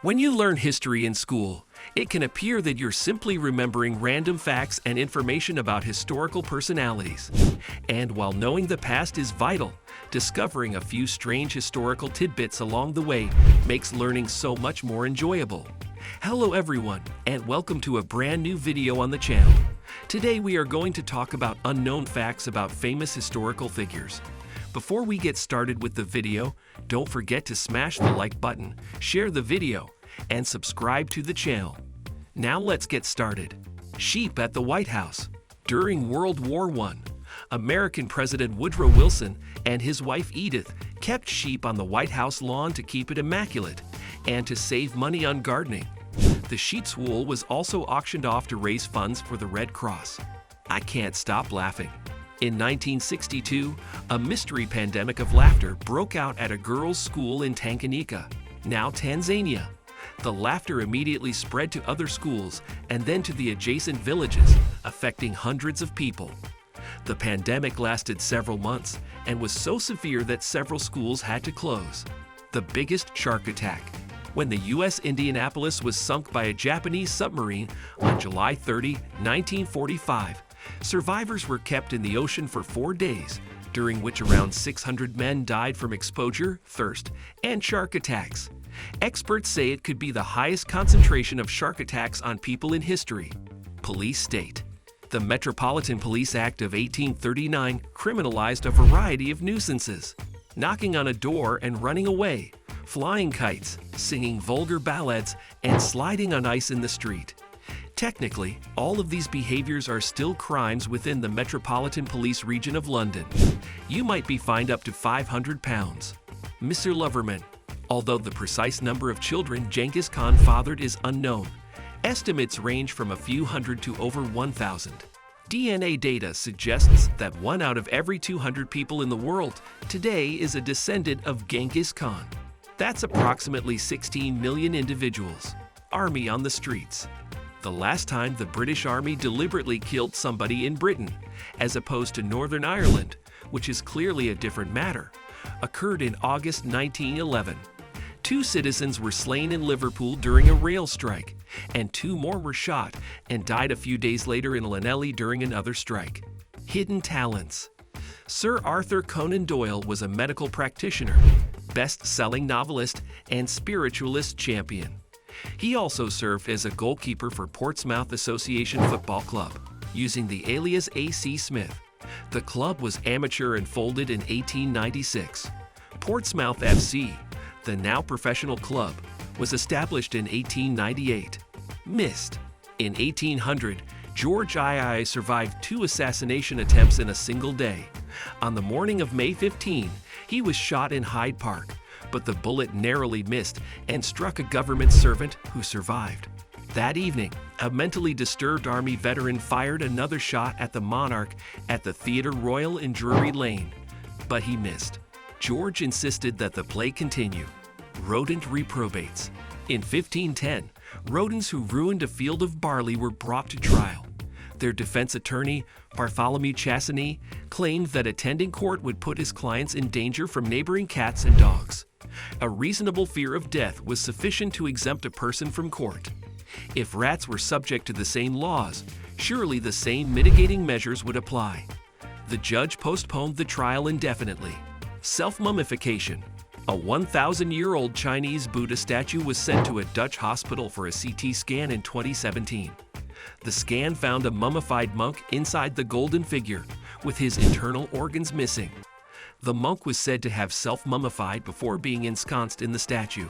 When you learn history in school, it can appear that you're simply remembering random facts and information about historical personalities. And while knowing the past is vital, discovering a few strange historical tidbits along the way makes learning so much more enjoyable. Hello everyone, and welcome to a brand new video on the channel. Today we are going to talk about unknown facts about famous historical figures. Before we get started with the video, don't forget to smash the like button, share the video, and subscribe to the channel. Now let's get started. Sheep at the White House. During World War I, American President Woodrow Wilson and his wife Edith kept sheep on the White House lawn to keep it immaculate and to save money on gardening. The sheep's wool was also auctioned off to raise funds for the Red Cross. I can't stop laughing. In 1962, a mystery pandemic of laughter broke out at a girls' school in Tanganyikan, now Tanzania. The laughter immediately spread to other schools and then to the adjacent villages, affecting hundreds of people. The pandemic lasted several months and was so severe that several schools had to close. The biggest shark attack. When the USS Indianapolis was sunk by a Japanese submarine on July 30, 1945, survivors were kept in the ocean for 4 days, during which around 600 men died from exposure, thirst, and shark attacks. Experts say it could be the highest concentration of shark attacks on people in history. Police state. The Metropolitan Police Act of 1839 criminalized a variety of nuisances: knocking on a door and running away, flying kites, singing vulgar ballads, and sliding on ice in the street. Technically, all of these behaviors are still crimes within the Metropolitan Police region of London. You might be fined up to £500. Mr. Loverman. Although the precise number of children Genghis Khan fathered is unknown, estimates range from a few hundred to over 1,000. DNA data suggests that 1 out of every 200 people in the world today is a descendant of Genghis Khan. That's approximately 16 million individuals. Army on the streets. The last time the British Army deliberately killed somebody in Britain, as opposed to Northern Ireland, which is clearly a different matter, occurred in August 1911. 2 citizens were slain in Liverpool during a rail strike, and 2 more were shot and died a few days later in Llanelli during another strike. Hidden talents. Sir Arthur Conan Doyle was a medical practitioner, best-selling novelist, and spiritualist champion. He also served as a goalkeeper for Portsmouth Association Football Club, using the alias A.C. Smith. The club was amateur and folded in 1896. Portsmouth FC, the now professional club, was established in 1898. Missed. In 1800, George II survived 2 assassination attempts in a single day. On the morning of May 15, he was shot in Hyde Park, but the bullet narrowly missed and struck a government servant who survived. That evening, a mentally disturbed Army veteran fired another shot at the Monarch at the Theatre Royal in Drury Lane, but he missed. George insisted that the play continue. Rodent reprobates. In 1510, rodents who ruined a field of barley were brought to trial. Their defense attorney, Bartholomew Chassany, claimed that attending court would put his clients in danger from neighboring cats and dogs. A reasonable fear of death was sufficient to exempt a person from court. If rats were subject to the same laws, surely the same mitigating measures would apply. The judge postponed the trial indefinitely. Self-mummification. A 1,000-year-old Chinese Buddha statue was sent to a Dutch hospital for a CT scan in 2017. The scan found a mummified monk inside the golden figure, with his internal organs missing. The monk was said to have self-mummified before being ensconced in the statue.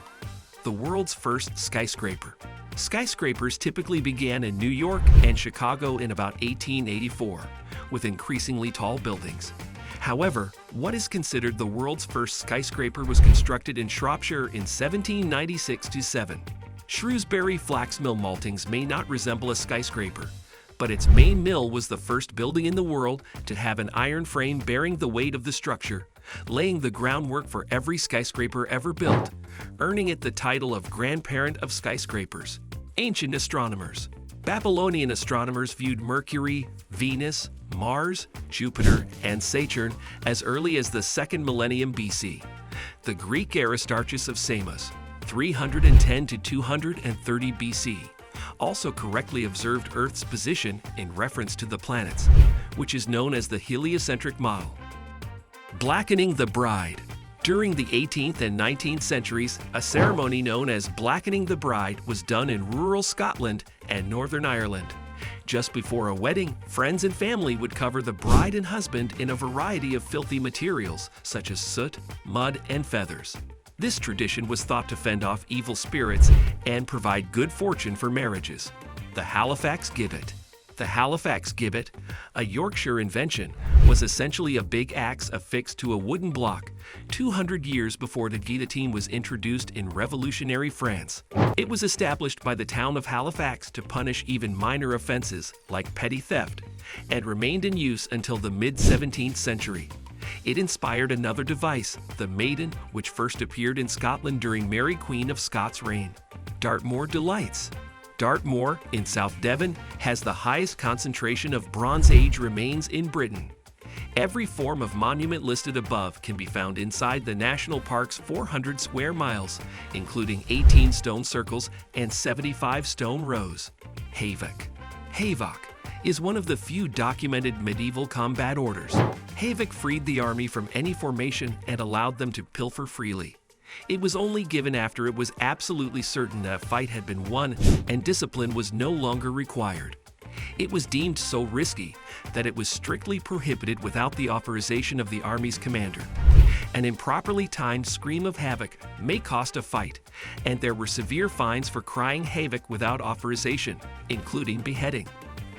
The world's first skyscraper. Skyscrapers typically began in New York and Chicago in about 1884, with increasingly tall buildings. However, what is considered the world's first skyscraper was constructed in Shropshire in 1796-7. Shrewsbury Flax Mill maltings may not resemble a skyscraper, but its main mill was the first building in the world to have an iron frame bearing the weight of the structure, laying the groundwork for every skyscraper ever built, earning it the title of grandparent of skyscrapers. Ancient astronomers. Babylonian astronomers viewed Mercury, Venus, Mars, Jupiter, and Saturn as early as the 2nd millennium BC. The Greek Aristarchus of Samos, 310 to 230 BC, also correctly observed Earth's position in reference to the planets, which is known as the heliocentric model. Blackening the bride. During the 18th and 19th centuries, a ceremony known as blackening the bride was done in rural Scotland and Northern Ireland. Just before a wedding, friends and family would cover the bride and husband in a variety of filthy materials, such as soot, mud, and feathers. This tradition was thought to fend off evil spirits and provide good fortune for marriages. The Halifax gibbet. The Halifax gibbet, a Yorkshire invention, was essentially a big axe affixed to a wooden block 200 years before the guillotine was introduced in Revolutionary France. It was established by the town of Halifax to punish even minor offenses like petty theft and remained in use until the mid-17th century. It inspired another device, the maiden, which first appeared in Scotland during Mary Queen of Scots' reign. Dartmoor delights. Dartmoor, in South Devon, has the highest concentration of Bronze Age remains in Britain. Every form of monument listed above can be found inside the national park's 400 square miles, including 18 stone circles and 75 stone rows. Havok. Havok is one of the few documented medieval combat orders. Havok freed the army from any formation and allowed them to pilfer freely. It was only given after it was absolutely certain that a fight had been won and discipline was no longer required. It was deemed so risky that it was strictly prohibited without the authorization of the army's commander. An improperly timed scream of havoc may cost a fight, and there were severe fines for crying havoc without authorization, including beheading.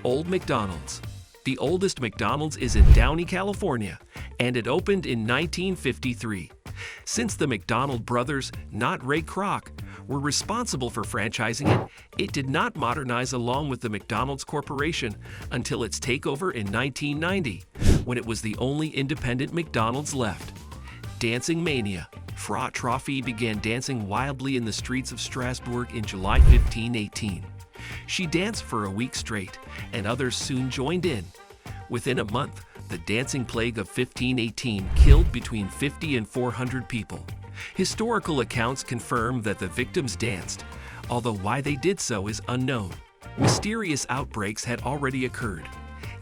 Old McDonald's. The oldest McDonald's is in Downey, California, and it opened in 1953. Since the McDonald brothers, not Ray Kroc, were responsible for franchising it, it did not modernize along with the McDonald's Corporation until its takeover in 1990, when it was the only independent McDonald's left. Dancing mania. Frau Trophy began dancing wildly in the streets of Strasbourg in July 1518. She danced for a week straight, and others soon joined in. Within a month, the dancing plague of 1518 killed between 50 and 400 people. Historical accounts confirm that the victims danced, although why they did so is unknown. Mysterious outbreaks had already occurred.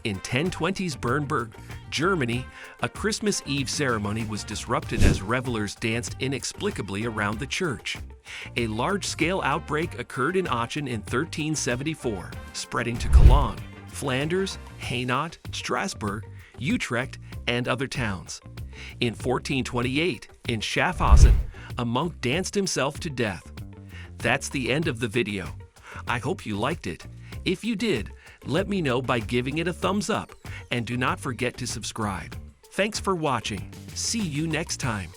In 1020s Bernburg, Germany, a Christmas Eve ceremony was disrupted as revelers danced inexplicably around the church. A large-scale outbreak occurred in Aachen in 1374, spreading to Cologne, Flanders, Hainaut, Strasbourg, Utrecht, and other towns. In 1428, in Schaffhausen, a monk danced himself to death. That's the end of the video. I hope you liked it. If you did, let me know by giving it a thumbs up, and do not forget to subscribe. Thanks for watching. See you next time.